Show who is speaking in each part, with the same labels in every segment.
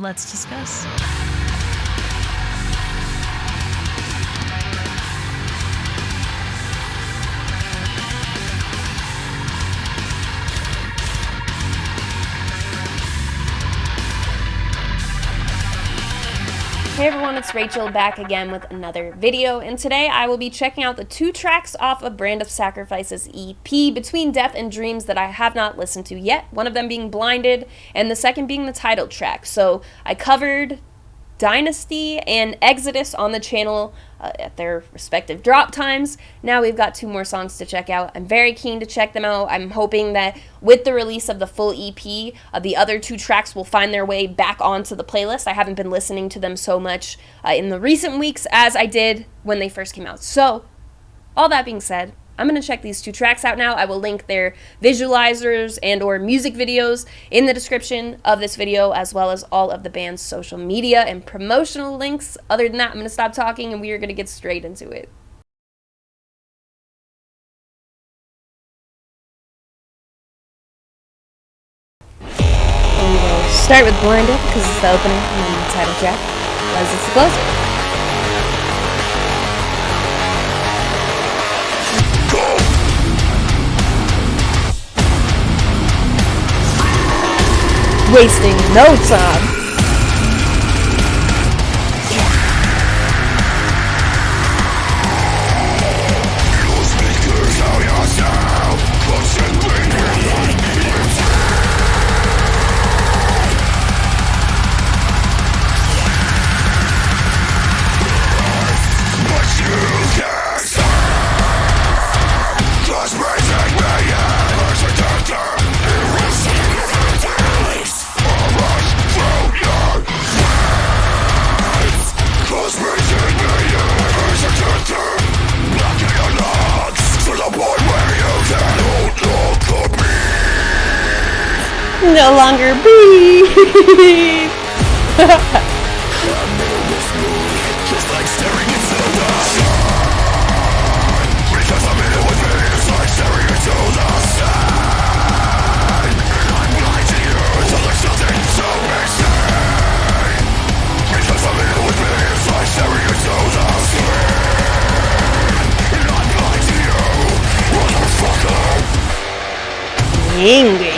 Speaker 1: Let's discuss.
Speaker 2: Hey everyone, it's Rachel back again with another video, and today I will be checking out the 2 tracks off of Brand of Sacrifice's EP, Between Death and Dreams, that I have not listened to yet, one of them being Blinded, and the second being the title track. So I covered Dynasty and Exodus on the channel at their respective drop times. Now we've got 2 more songs to check out. I'm very keen to check them out. I'm hoping that with the release of the full EP, the other 2 tracks will find their way back onto the playlist. I haven't been listening to them so much in the recent weeks as I did when they first came out. So, all that being said, I'm going to check these 2 tracks out now. I will link their visualizers and or music videos in the description of this video, as well as all of the band's social media and promotional links. Other than that, I'm going to stop talking and we are going to get straight into it. And we'll start with Blinded because it's the opening and then the title track, as it's the closer. Wasting no time. No longer breathe. Angry.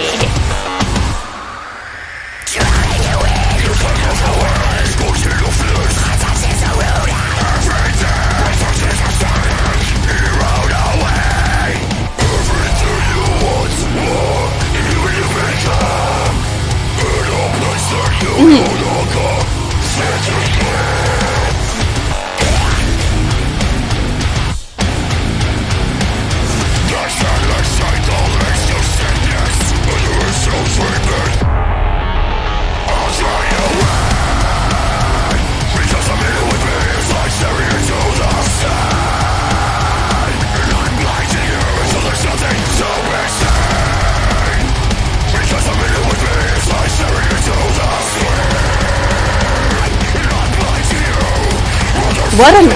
Speaker 2: What an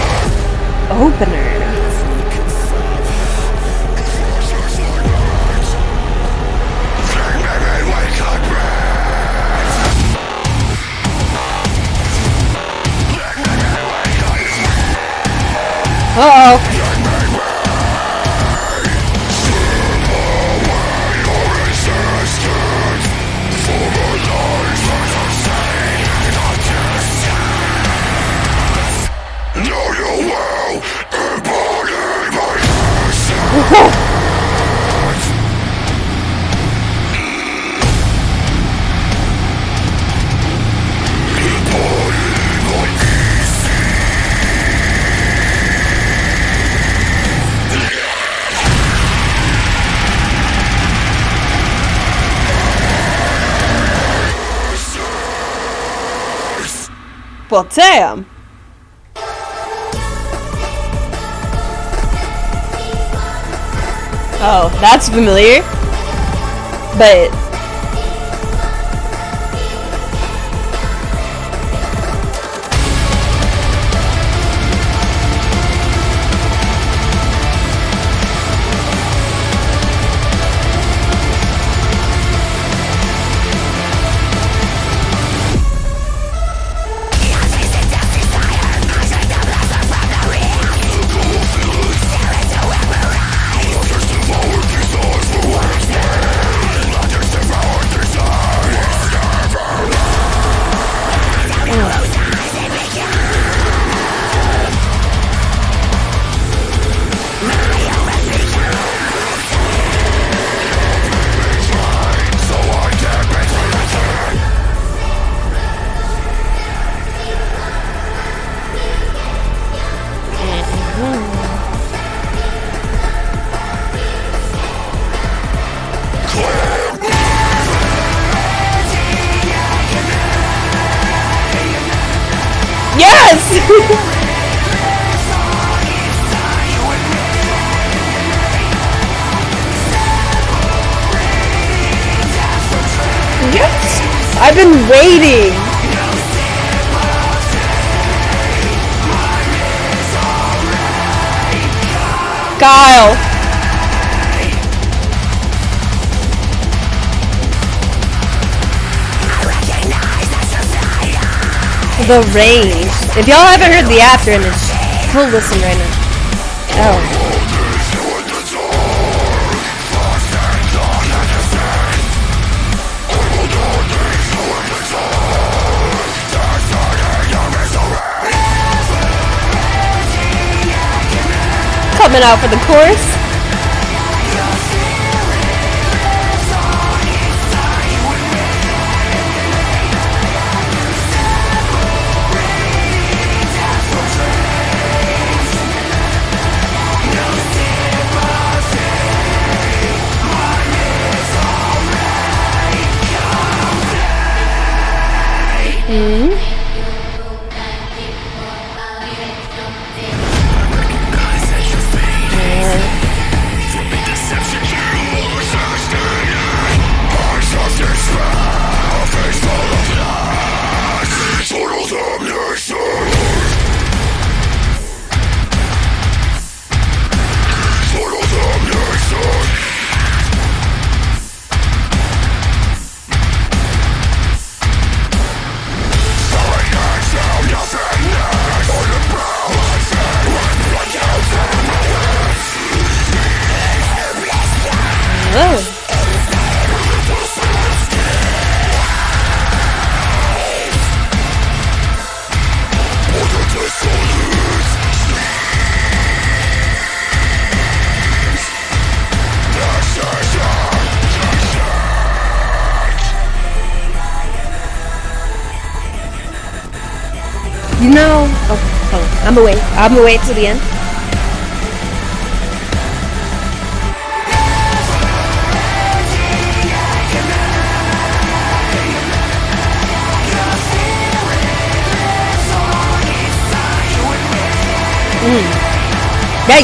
Speaker 2: opener. Uh-oh. Well, damn. Oh, that's familiar. But Yes! Yes! I've been waiting! Kyle! The range. If y'all haven't heard the after image, go listen right now. Oh. Coming out for the chorus. You know, oh, I'm gonna wait till the end. Hey.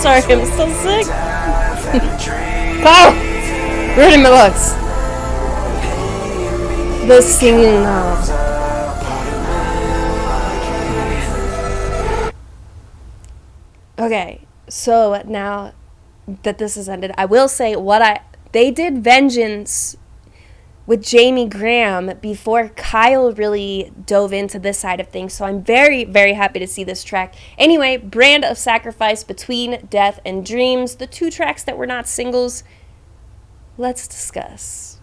Speaker 2: Sorry, I'm so sick. Wow! Ruining my looks. The singing now. Okay, so now that this has ended, I will say they did Vengeance with Jamie Graham before Kyle really dove into this side of things, so I'm very, very happy to see this track. Anyway, Brand of Sacrifice, Between Death and Dreams, the two tracks that were not singles. Let's discuss.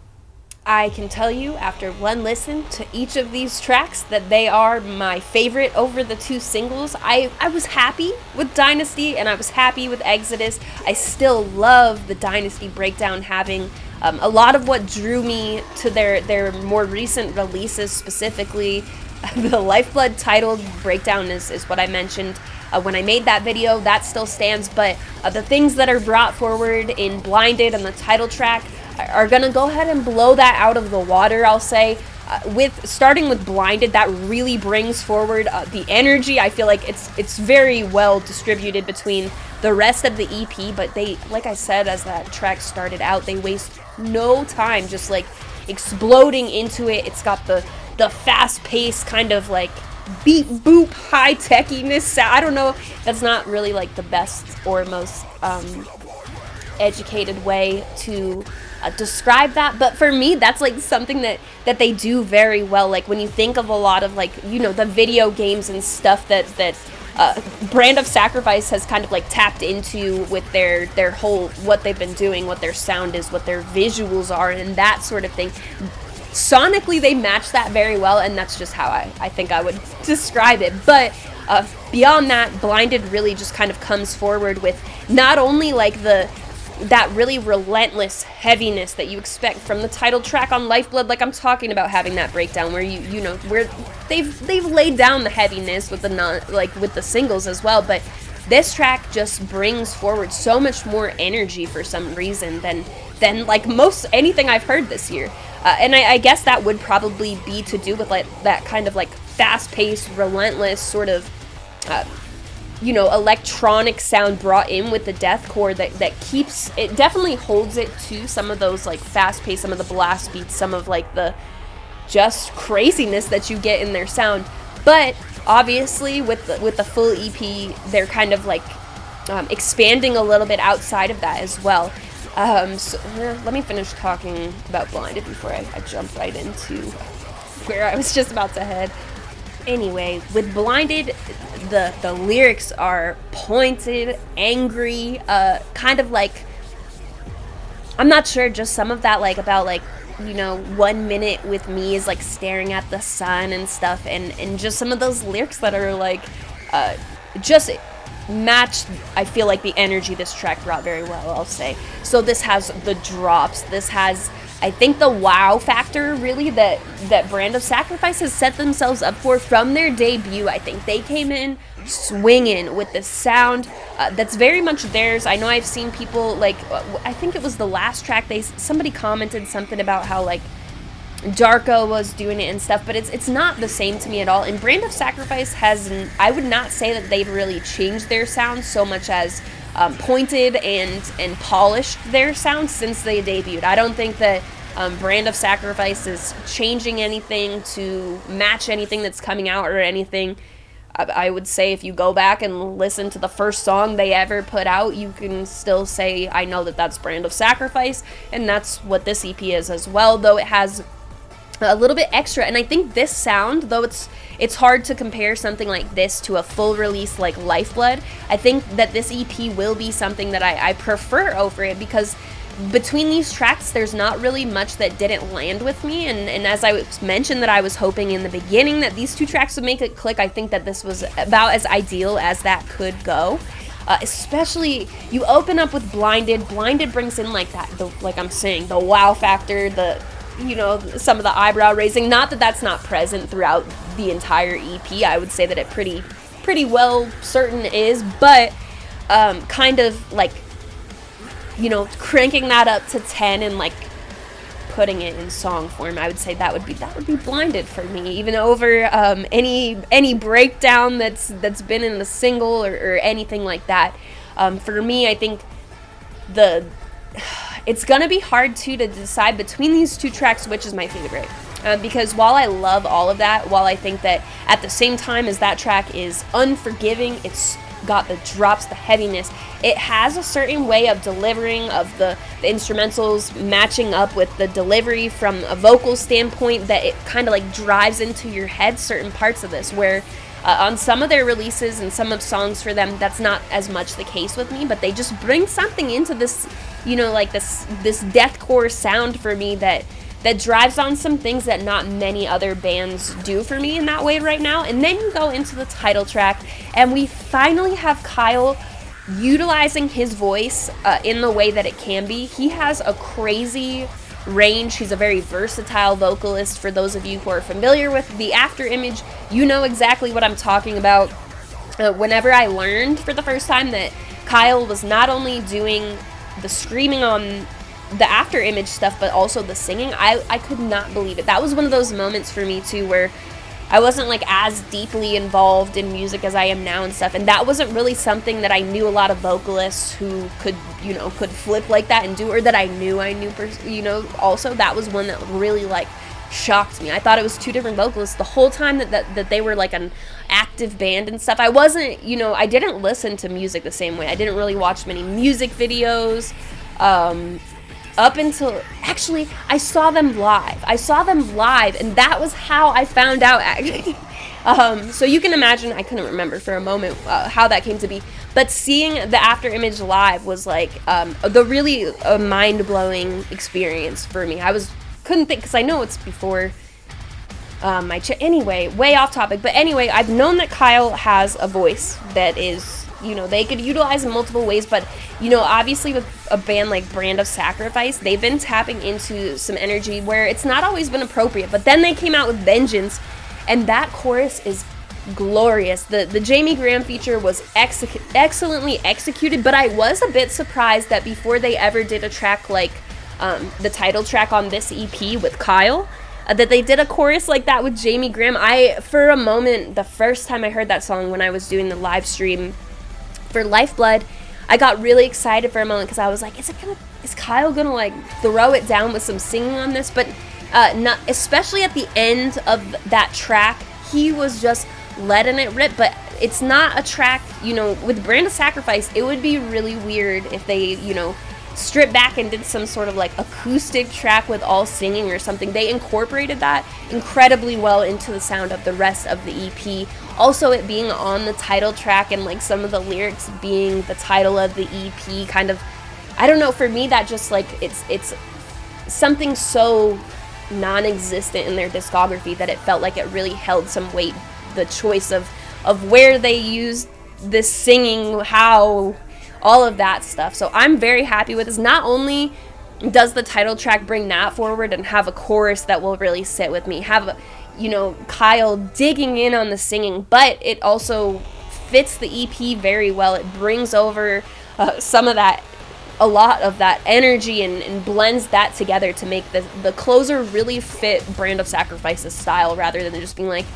Speaker 2: I can tell you after one listen to each of these tracks that they are my favorite over the two singles. I was happy with Dynasty and I was happy with Exodus. I still love the Dynasty breakdown having a lot of what drew me to their more recent releases, specifically the Lifeblood titled breakdown is what I mentioned when I made that video. That still stands, but the things that are brought forward in Blinded and the title track are gonna go ahead and blow that out of the water, I'll say. Starting with Blinded, that really brings forward the energy. I feel like it's very well distributed between the rest of the EP, but they, like I said, as that track started out, they waste no time just like exploding into it. It's got the fast-paced kind of like beat boop high techiness. I don't know, that's not really like the best or most educated way to describe that, but for me that's like something that they do very well. Like when you think of a lot of like, you know, the video games and stuff that Brand of Sacrifice has kind of like tapped into with their whole, what they've been doing, what their sound is, what their visuals are, and that sort of thing. Sonically they match that very well, and that's just how I think I would describe it. But Beyond that, Blinded really just kind of comes forward with not only like that really relentless heaviness that you expect from the title track on Lifeblood, like I'm talking about having that breakdown where you know where they've laid down the heaviness with with the singles as well, but this track just brings forward so much more energy for some reason than like most anything I've heard this year. And I guess that would probably be to do with like that kind of like fast-paced, relentless sort of electronic sound brought in with the deathcore that keeps it, definitely holds it to some of those like fast-paced, some of the blast beats, some of like the just craziness that you get in their sound. But obviously with the full EP, they're kind of like expanding a little bit outside of that as well. So let me finish talking about Blinded before I jump right into where I was just about to head. Anyway, with Blinded, the lyrics are pointed, angry, kind of like, I'm not sure, just some of that like about like, 1 minute with me is like staring at the sun and stuff, and just some of those lyrics that are like just match, I feel like, the energy this track brought very well, I'll say. So this has the drops, this has, I think, the wow factor really that Brand of Sacrifice has set themselves up for from their debut. I think they came in swinging with the sound that's very much theirs. I know I've seen people like, I think it was the last track, somebody commented something about how like Darko was doing it and stuff, but it's not the same to me at all. And Brand of Sacrifice I would not say that they've really changed their sound so much as pointed and polished their sound since they debuted. I don't think that Brand of Sacrifice is changing anything to match anything that's coming out or anything. I would say if you go back and listen to the first song they ever put out, you can still say, I know that that's Brand of Sacrifice, and that's what this EP is as well, though it has a little bit extra. And I think this sound, though it's hard to compare something like this to a full release like Lifeblood, I think that this EP will be something that I prefer over it, because between these tracks there's not really much that didn't land with me, and as I mentioned that I was hoping in the beginning that these two tracks would make it click, I think that this was about as ideal as that could go. Especially you open up with Blinded brings in like that, like I'm saying, the wow factor, some of the eyebrow raising. Not that that's not present throughout the entire EP. I would say that it pretty well certain is, but kind of like, cranking that up to 10 and like putting it in song form, I would say that would be Blinded for me, even over any breakdown that's been in the single or anything like that. For me, I think it's gonna be hard to decide between these two tracks which is my favorite, because while I love all of that, while I think that at the same time as that track is unforgiving, it's got the drops, the heaviness, it has a certain way of delivering, of the instrumentals matching up with the delivery from a vocal standpoint, that it kind of like drives into your head certain parts of this, where on some of their releases and some of songs for them, that's not as much the case with me, but they just bring something into this, like this deathcore sound for me that drives on some things that not many other bands do for me in that way right now. And then you go into the title track, and we finally have Kyle utilizing his voice in the way that it can be. He has a crazy range. He's a very versatile vocalist. For those of you who are familiar with the After Image, you know exactly what I'm talking about. Whenever I learned for the first time that Kyle was not only doing the screaming on the After Image stuff, but also the singing, I could not believe it. That was one of those moments for me too, where I wasn't like as deeply involved in music as I am now and stuff, and that wasn't really something that I knew a lot of vocalists who could flip like that and do, or that I knew also. That was one that really like shocked me. I thought it was two different vocalists the whole time, that they were like an active band and stuff. I wasn't, I didn't listen to music the same way. I didn't really watch many music videos up until, actually, I saw them live, and that was how I found out, actually. So you can imagine, I couldn't remember for a moment how that came to be, but seeing the After Image live was like the really mind-blowing experience for me. Couldn't think, because I know it's before Anyway, way off topic, but anyway, I've known that Kyle has a voice that is, they could utilize in multiple ways, but, obviously with a band like Brand of Sacrifice, they've been tapping into some energy where it's not always been appropriate, but then they came out with Vengeance, and that chorus is glorious. The Jamie Graham feature was excellently executed, but I was a bit surprised that before they ever did a track like the title track on this EP with Kyle, that they did a chorus like that with Jamie Graham. For a moment, the first time I heard that song when I was doing the live stream for Lifeblood, I got really excited for a moment because I was like, is Kyle gonna like throw it down with some singing on this? But not, especially at the end of that track, he was just letting it rip. But it's not a track, with Brand of Sacrifice, it would be really weird if they, stripped back and did some sort of like acoustic track with all singing or something. They incorporated that incredibly well into the sound of the rest of the EP. Also, it being on the title track and like some of the lyrics being the title of the EP, kind of, I don't know, for me that just like it's something so non-existent in their discography that it felt like it really held some weight. The choice of where they used this singing, how, all of that stuff. So I'm very happy with this. Not only does the title track bring that forward and have a chorus that will really sit with me, have Kyle digging in on the singing, but it also fits the EP very well. It brings over a lot of that energy and blends that together to make the closer really fit Brand of Sacrifice's style, rather than just being like,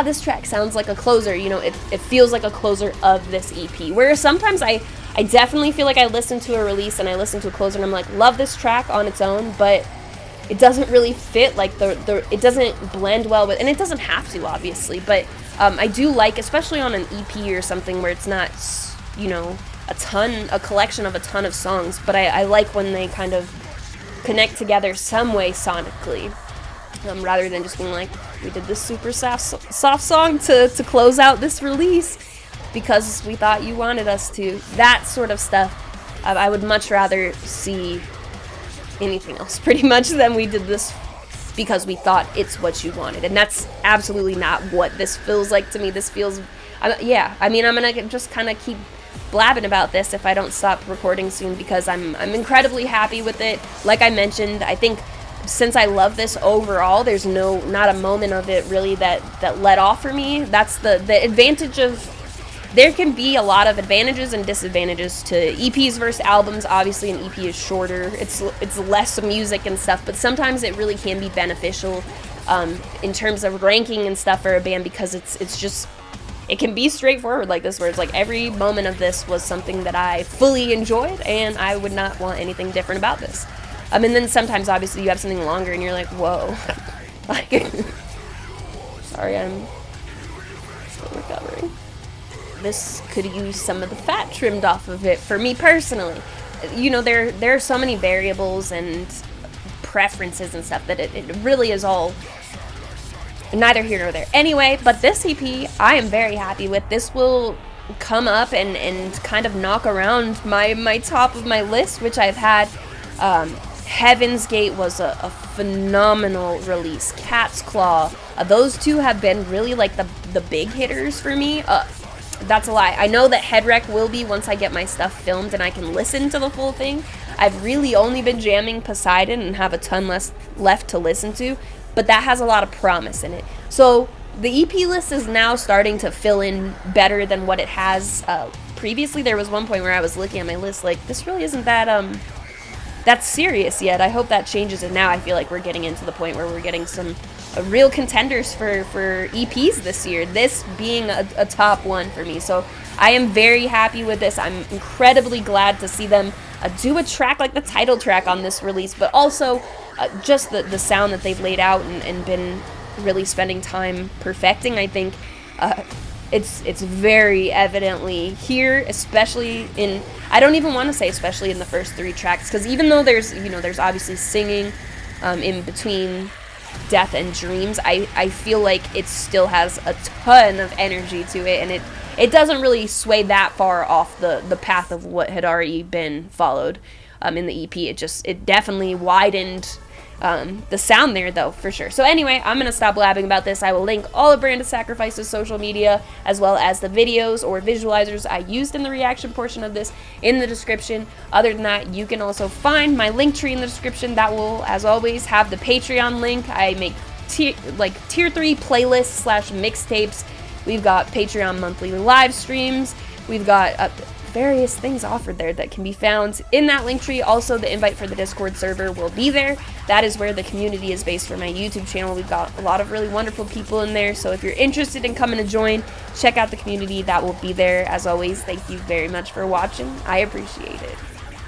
Speaker 2: this track sounds like a closer. It feels like a closer of this EP. Whereas sometimes I definitely feel like I listen to a release and I listen to a closer and I'm like, love this track on its own, but it doesn't really fit, like it doesn't blend well with, and it doesn't have to, obviously, but I do like, especially on an EP or something where it's not, a collection of a ton of songs, but I like when they kind of connect together some way sonically, rather than just being like, we did this super soft song to close out this release because we thought you wanted us to. That sort of stuff, I would much rather see anything else pretty much than we did this because we thought it's what you wanted. And that's absolutely not what this feels like to me. This feels, I'm gonna just kind of keep blabbing about this if I don't stop recording soon, because I'm incredibly happy with it. Like I mentioned, I think since I love this overall, there's not a moment of it really that let off for me. That's the advantage of, there can be a lot of advantages and disadvantages to EPs versus albums. Obviously an EP is shorter, it's less music and stuff, but sometimes it really can be beneficial in terms of ranking and stuff for a band, because it's just, it can be straightforward like this, where it's like every moment of this was something that I fully enjoyed and I would not want anything different about this. And then sometimes obviously you have something longer and you're like, whoa. Like, sorry, I'm still recovering. This could use some of the fat trimmed off of it for me personally. There are so many variables and preferences and stuff that it really is all neither here nor there. Anyway, but this EP I am very happy with. This will come up and kind of knock around my top of my list, which I've had. Heaven's Gate was a phenomenal release. Cat's Claw, those two have been really like the big hitters for me. That's a lie. I know that Head Wreck will be once I get my stuff filmed and I can listen to the full thing. I've really only been jamming Poseidon and have a ton less left to listen to, but that has a lot of promise in it. So the EP list is now starting to fill in better than what it has previously. There was one point where I was looking at my list like, this really isn't that's serious yet. I hope that changes, and now I feel like we're getting into the point where we're getting some real contenders for EPs this year, this being a top one for me. So I am very happy with this. I'm incredibly glad to see them do a track like the title track on this release, but also just the sound that they've laid out and been really spending time perfecting. I think it's very evidently here, especially in, I don't even want to say especially in the first three tracks, because even though there's obviously singing in between Death and Dreams, I feel like it still has a ton of energy to it, and it doesn't really sway that far off the path of what had already been followed in the EP. It definitely widened the sound there, though, for sure. So anyway, I'm going to stop blabbing about this. I will link all of Brand of Sacrifice's social media, as well as the videos or visualizers I used in the reaction portion of this in the description. Other than that, you can also find my link tree in the description. That will, as always, have the Patreon link. I make tier 3 playlists / mixtapes. We've got Patreon monthly live streams. We've got various things offered there that can be found in that link tree. Also, the invite for the Discord server will be there. That is where the community is based for my YouTube channel. We've got a lot of really wonderful people in there, so if you're interested in coming to join, check out the community. That will be there. As always, thank you very much for watching. I appreciate it.